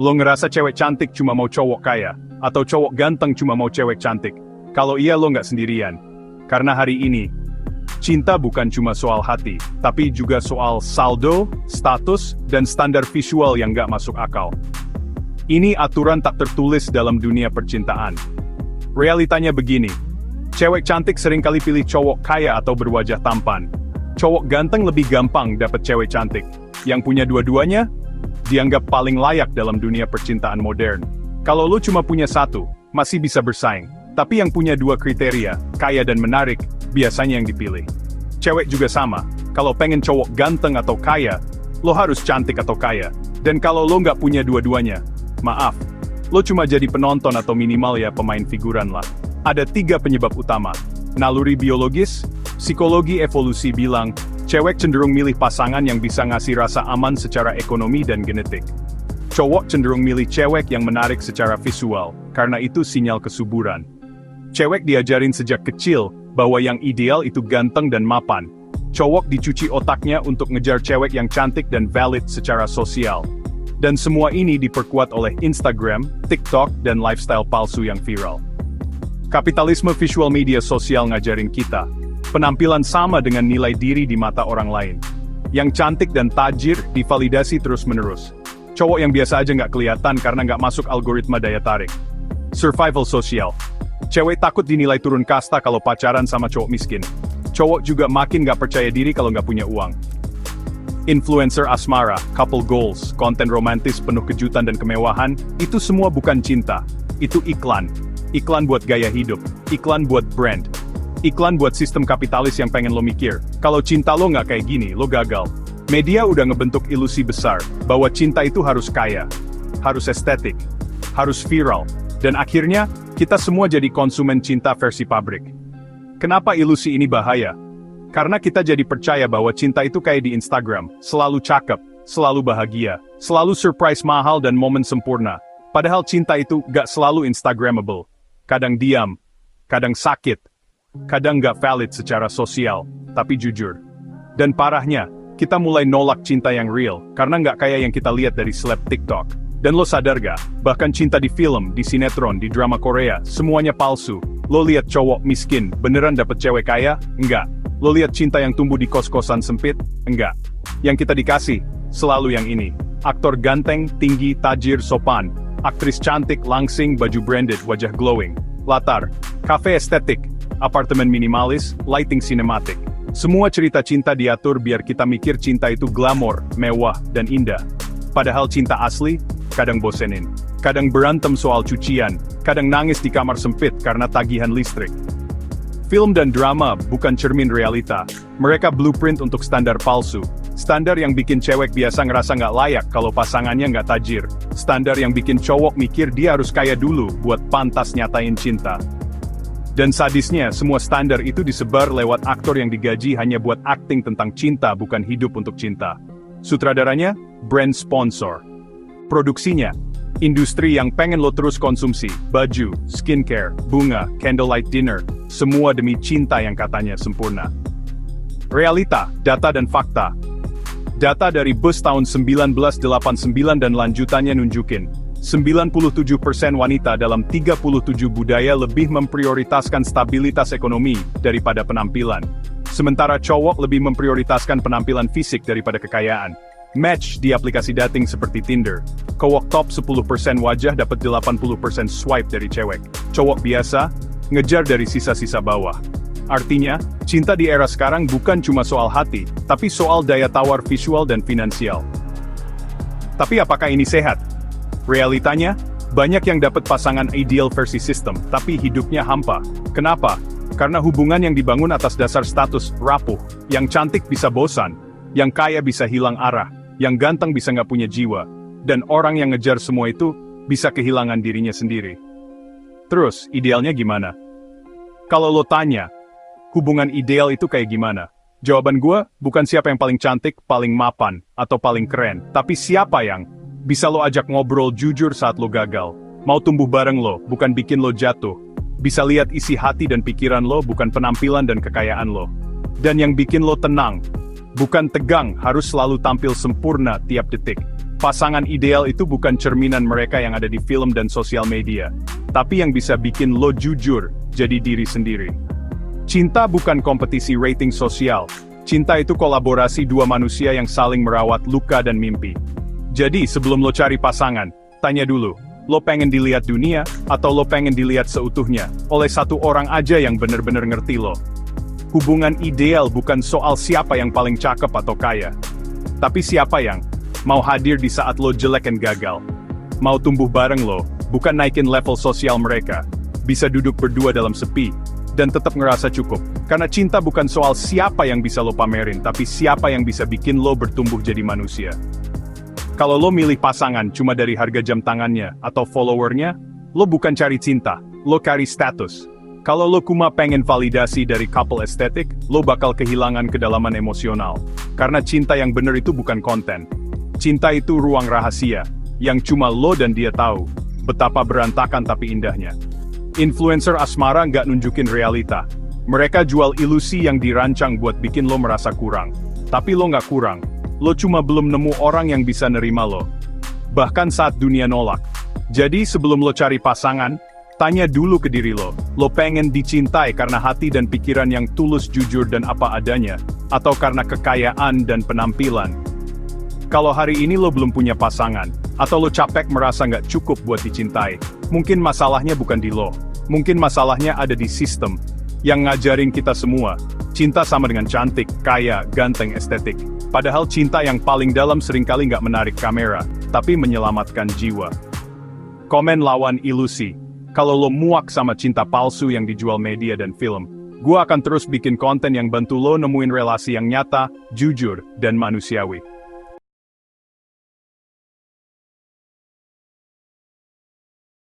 Lo ngerasa cewek cantik cuma mau cowok kaya, atau cowok ganteng cuma mau cewek cantik? Kalau iya lo nggak sendirian. Karena hari ini, cinta bukan cuma soal hati, tapi juga soal saldo, status, dan standar visual yang nggak masuk akal. Ini aturan tak tertulis dalam dunia percintaan. Realitanya begini, cewek cantik seringkali pilih cowok kaya atau berwajah tampan. Cowok ganteng lebih gampang dapat cewek cantik. Yang punya dua-duanya, dianggap paling layak dalam dunia percintaan modern. Kalau lo cuma punya satu, masih bisa bersaing. Tapi yang punya dua kriteria, kaya dan menarik, biasanya yang dipilih. Cewek juga sama, kalau pengen cowok ganteng atau kaya, lo harus cantik atau kaya. Dan kalau lo nggak punya dua-duanya, maaf, lo cuma jadi penonton atau minimal ya pemain figuran lah. Ada 3 penyebab utama. Naluri biologis, psikologi evolusi bilang, cewek cenderung milih pasangan yang bisa ngasih rasa aman secara ekonomi dan genetik. Cowok cenderung milih cewek yang menarik secara visual, karena itu sinyal kesuburan. Cewek diajarin sejak kecil, bahwa yang ideal itu ganteng dan mapan. Cowok dicuci otaknya untuk ngejar cewek yang cantik dan valid secara sosial. Dan semua ini diperkuat oleh Instagram, TikTok, dan lifestyle palsu yang viral. Kapitalisme visual media sosial ngajarin kita, penampilan sama dengan nilai diri di mata orang lain. Yang cantik dan tajir divalidasi terus-menerus. Cowok yang biasa aja nggak kelihatan karena nggak masuk algoritma daya tarik. Survival sosial. Cewek takut dinilai turun kasta kalau pacaran sama cowok miskin. Cowok juga makin nggak percaya diri kalau nggak punya uang. Influencer asmara, couple goals, konten romantis penuh kejutan dan kemewahan, itu semua bukan cinta. Itu iklan. Iklan buat gaya hidup. Iklan buat brand. Iklan buat sistem kapitalis yang pengen lo mikir, kalau cinta lo nggak kayak gini, lo gagal. Media udah ngebentuk ilusi besar, bahwa cinta itu harus kaya, harus estetik, harus viral, dan akhirnya, kita semua jadi konsumen cinta versi pabrik. Kenapa ilusi ini bahaya? Karena kita jadi percaya bahwa cinta itu kayak di Instagram, selalu cakep, selalu bahagia, selalu surprise mahal dan momen sempurna. Padahal cinta itu gak selalu Instagramable. Kadang diam, kadang sakit, kadang gak valid secara sosial, tapi jujur. Dan parahnya, kita mulai nolak cinta yang real, karena gak kayak yang kita lihat dari seleb TikTok. Dan lo sadar gak, bahkan cinta di film, di sinetron, di drama Korea, semuanya palsu. Lo lihat cowok miskin, beneran dapet cewek kaya? Enggak. Lo lihat cinta yang tumbuh di kos-kosan sempit? Enggak. Yang kita dikasih, selalu yang ini. Aktor ganteng, tinggi, tajir, sopan. Aktris cantik, langsing, baju branded, wajah glowing. Latar, kafe estetik, apartemen minimalis, lighting sinematik. Semua cerita cinta diatur biar kita mikir cinta itu glamor, mewah, dan indah. Padahal cinta asli, kadang bosenin. Kadang berantem soal cucian, kadang nangis di kamar sempit karena tagihan listrik. Film dan drama bukan cermin realita. Mereka blueprint untuk standar palsu. Standar yang bikin cewek biasa ngerasa nggak layak kalau pasangannya nggak tajir. Standar yang bikin cowok mikir dia harus kaya dulu buat pantas nyatain cinta. Dan sadisnya, semua standar itu disebar lewat aktor yang digaji hanya buat akting tentang cinta bukan hidup untuk cinta. Sutradaranya, brand sponsor. Produksinya, industri yang pengen lo terus konsumsi, baju, skincare, bunga, candlelight dinner, semua demi cinta yang katanya sempurna. Realita, data dan fakta. Data dari BUS tahun 1989 dan lanjutannya nunjukin, 97% wanita dalam 37 budaya lebih memprioritaskan stabilitas ekonomi daripada penampilan. Sementara cowok lebih memprioritaskan penampilan fisik daripada kekayaan. Match di aplikasi dating seperti Tinder. Cowok top 10% wajah dapat 80% swipe dari cewek. Cowok biasa, ngejar dari sisa-sisa bawah. Artinya, cinta di era sekarang bukan cuma soal hati, tapi soal daya tawar visual dan finansial. Tapi apakah ini sehat? Realitanya, banyak yang dapat pasangan ideal versi sistem, tapi hidupnya hampa. Kenapa? Karena hubungan yang dibangun atas dasar status rapuh, yang cantik bisa bosan, yang kaya bisa hilang arah, yang ganteng bisa nggak punya jiwa, dan orang yang ngejar semua itu bisa kehilangan dirinya sendiri. Terus, idealnya gimana? Kalau lo tanya, hubungan ideal itu kayak gimana? Jawaban gue, bukan siapa yang paling cantik, paling mapan, atau paling keren, tapi siapa yang bisa lo ajak ngobrol jujur saat lo gagal. Mau tumbuh bareng lo, bukan bikin lo jatuh. Bisa lihat isi hati dan pikiran lo, bukan penampilan dan kekayaan lo. Dan yang bikin lo tenang, bukan tegang harus selalu tampil sempurna tiap detik. Pasangan ideal itu bukan cerminan mereka yang ada di film dan sosial media, tapi yang bisa bikin lo jujur jadi diri sendiri. Cinta bukan kompetisi rating sosial. Cinta itu kolaborasi dua manusia yang saling merawat luka dan mimpi. Jadi sebelum lo cari pasangan, tanya dulu, lo pengen dilihat dunia, atau lo pengen dilihat seutuhnya, oleh satu orang aja yang bener-bener ngerti lo. Hubungan ideal bukan soal siapa yang paling cakep atau kaya, tapi siapa yang mau hadir di saat lo jelek dan gagal. Mau tumbuh bareng lo, bukan naikin level sosial mereka. Bisa duduk berdua dalam sepi, dan tetap ngerasa cukup. Karena cinta bukan soal siapa yang bisa lo pamerin, tapi siapa yang bisa bikin lo bertumbuh jadi manusia. Kalau lo milih pasangan cuma dari harga jam tangannya atau followernya, lo bukan cari cinta, lo cari status. Kalau lo cuma pengen validasi dari couple estetik, lo bakal kehilangan kedalaman emosional. Karena cinta yang bener itu bukan konten. Cinta itu ruang rahasia, yang cuma lo dan dia tahu. Betapa berantakan tapi indahnya. Influencer asmara nggak nunjukin realita. Mereka jual ilusi yang dirancang buat bikin lo merasa kurang. Tapi lo nggak kurang. Lo cuma belum nemu orang yang bisa nerima lo. Bahkan saat dunia nolak. Jadi sebelum lo cari pasangan, tanya dulu ke diri lo. Lo pengen dicintai karena hati dan pikiran yang tulus, jujur dan apa adanya, atau karena kekayaan dan penampilan? Kalau hari ini lo belum punya pasangan, atau lo capek merasa nggak cukup buat dicintai, mungkin masalahnya bukan di lo. Mungkin masalahnya ada di sistem, yang ngajarin kita semua, cinta sama dengan cantik, kaya, ganteng, estetik. Padahal cinta yang paling dalam seringkali nggak menarik kamera, tapi menyelamatkan jiwa. Komen lawan ilusi. Kalau lo muak sama cinta palsu yang dijual media dan film, gua akan terus bikin konten yang bantu lo nemuin relasi yang nyata, jujur, dan manusiawi.